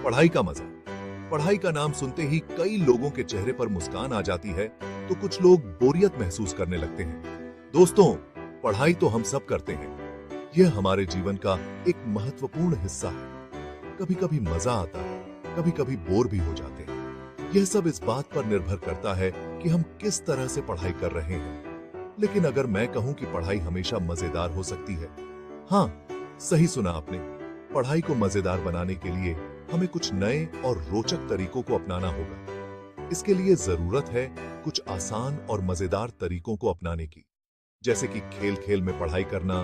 पढ़ाई का मजा। पढ़ाई का नाम सुनते ही कई लोगों के चेहरे पर मुस्कान आ जाती है, तो कुछ लोग बोरियत महसूस करने लगते हैं। दोस्तों, पढ़ाई तो हम सब करते हैं। यह हमारे जीवन का एक महत्वपूर्ण हिस्सा है। कभी कभी मजा आता है, कभी कभी बोर भी हो जाते हैं। यह सब इस बात पर निर्भर करता है कि हम किस तरह से पढ़ाई कर रहे हैं। लेकिन अगर मैं कहूं कि पढ़ाई हमेशा मजेदार हो सकती है, हाँ, सही सुना आपने। पढ़ाई को मजेदार बनाने के लिए हमें कुछ नए और रोचक तरीकों को अपनाना होगा। इसके लिए जरूरत है कुछ आसान और मजेदार तरीकों को अपनाने की, जैसे कि खेल खेल में पढ़ाई करना,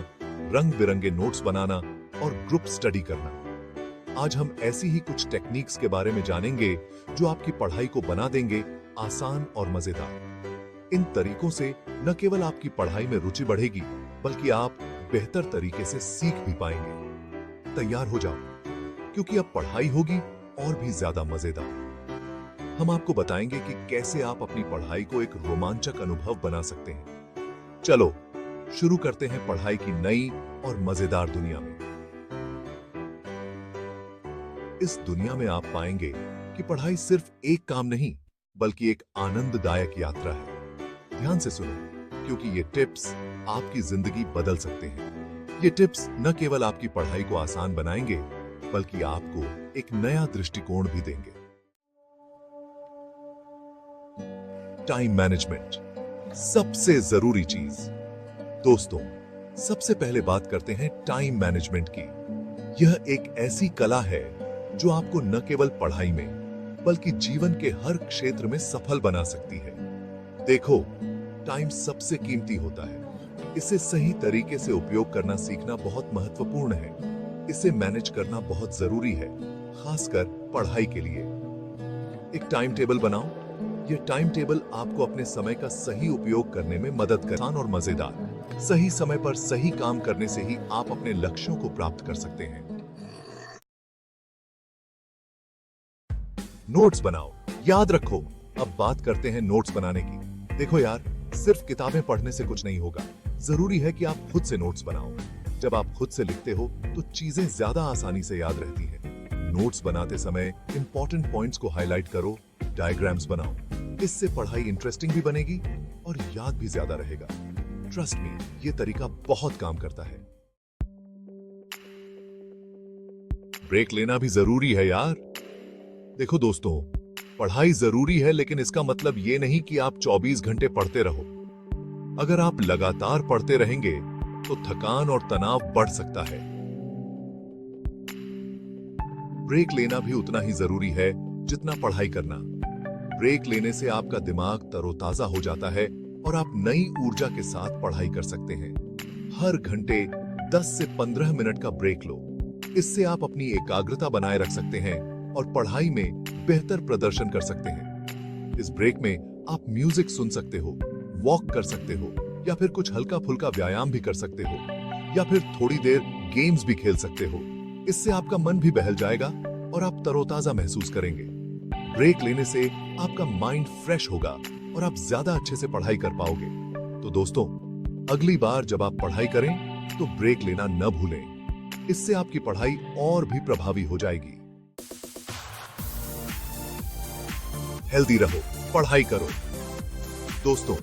रंग बिरंगे नोट्स बनाना और ग्रुप स्टडी करना। आज हम ऐसी ही कुछ टेक्निक्स के बारे में जानेंगे जो आपकी पढ़ाई को बना देंगे आसान और मजेदार। इन तरीकों से न केवल आपकी पढ़ाई में रुचि बढ़ेगी, बल्कि आप बेहतर तरीके से सीख भी पाएंगे। तैयार हो जाओ, क्योंकि अब पढ़ाई होगी और भी ज्यादा मजेदार। हम आपको बताएंगे कि कैसे आप अपनी पढ़ाई को एक रोमांचक अनुभव बना सकते हैं। चलो शुरू करते हैं पढ़ाई की नई और मजेदार दुनिया में। इस दुनिया में आप पाएंगे कि पढ़ाई सिर्फ एक काम नहीं, बल्कि एक आनंददायक यात्रा है। ध्यान से सुनो, क्योंकि ये टिप्स आपकी जिंदगी बदल सकते हैं। ये टिप्स न केवल आपकी पढ़ाई को आसान बनाएंगे, बल्कि आपको एक नया दृष्टिकोण भी देंगे। टाइम मैनेजमेंट, सबसे जरूरी चीज। दोस्तों, सबसे पहले बात करते हैं टाइम मैनेजमेंट की। यह एक ऐसी कला है जो आपको न केवल पढ़ाई में, बल्कि जीवन के हर क्षेत्र में सफल बना सकती है। देखो, टाइम सबसे कीमती होता है। इसे सही तरीके से उपयोग करना सीखना बहुत महत्वपूर्ण है। इसे मैनेज करना बहुत जरूरी है, खासकर पढ़ाई के लिए। एक टाइम टेबल बनाओ। यह टाइम टेबल आपको अपने समय का सही उपयोग करने में मदद करे। आसान और मजेदार। सही समय पर सही काम करने से ही आप अपने लक्ष्यों को प्राप्त कर सकते हैं। नोट्स बनाओ। याद रखो, अब बात करते हैं नोट्स बनाने की। देखो यार, सिर्फ किताबें पढ़ने से कुछ नहीं होगा। जरूरी है कि आप खुद से नोट्स बनाओ। जब आप खुद से लिखते हो तो चीजें ज्यादा आसानी से याद रहती हैं। नोट्स बनाते समय इंपॉर्टेंट पॉइंट्स को हाईलाइट करो, डायग्राम्स बनाओ। इससे पढ़ाई इंटरेस्टिंग भी बनेगी और याद भी ज्यादा रहेगा। ट्रस्ट मी, ये तरीका बहुत काम करता है। ब्रेक लेना भी जरूरी है यार। देखो दोस्तों, पढ़ाई जरूरी है, लेकिन इसका मतलब ये नहीं कि आप 24 घंटे पढ़ते रहो। अगर आप लगातार पढ़ते रहेंगे तो थकान और तनाव बढ़ सकता है। ब्रेक लेना भी उतना ही जरूरी है जितना पढ़ाई करना। ब्रेक लेने से आपका दिमाग तरोताजा हो जाता है और आप नई ऊर्जा के साथ पढ़ाई कर सकते हैं। हर घंटे 10 से 15 मिनट का ब्रेक लो। इससे आप अपनी एकाग्रता बनाए रख सकते हैं और पढ़ाई में बेहतर प्रदर्शन कर सकते हैं। इस ब्रेक में आप म्यूजिक सुन सकते हो, वॉक कर सकते हो, या फिर कुछ हल्का फुल्का व्यायाम भी कर सकते हो, या फिर थोड़ी देर गेम्स भी खेल सकते हो। इससे आपका मन भी बहल जाएगा और आप तरोताजा महसूस करेंगे। ब्रेक लेने से आपका माइंड फ्रेश होगा और आप ज्यादा अच्छे से पढ़ाई कर पाओगे। तो दोस्तों, अगली बार जब आप पढ़ाई करें तो ब्रेक लेना न भूलें। इससे आपकी पढ़ाई और भी प्रभावी हो जाएगी। हेल्दी रहो, पढ़ाई करो। दोस्तों,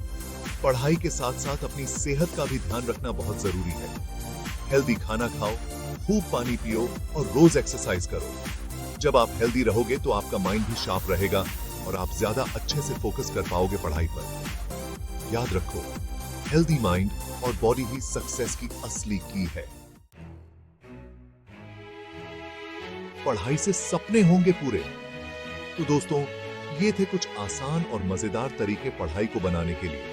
पढ़ाई के साथ साथ अपनी सेहत का भी ध्यान रखना बहुत जरूरी है। हेल्दी खाना खाओ, खूब पानी पियो और रोज एक्सरसाइज करो। जब आप हेल्दी रहोगे तो आपका माइंड भी शार्प रहेगा और आप ज्यादा अच्छे से फोकस कर पाओगे पढ़ाई पर। याद रखो, हेल्दी माइंड और बॉडी ही सक्सेस की असली की है। पढ़ाई से सपने होंगे पूरे। तो दोस्तों, ये थे कुछ आसान और मजेदार तरीके पढ़ाई को बनाने के लिए।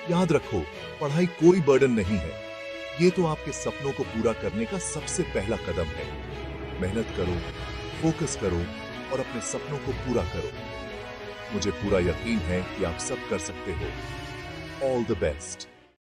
याद रखो, पढ़ाई कोई बर्डन नहीं है। ये तो आपके सपनों को पूरा करने का सबसे पहला कदम है। मेहनत करो, फोकस करो और अपने सपनों को पूरा करो। मुझे पूरा यकीन है कि आप सब कर सकते हो। All the best.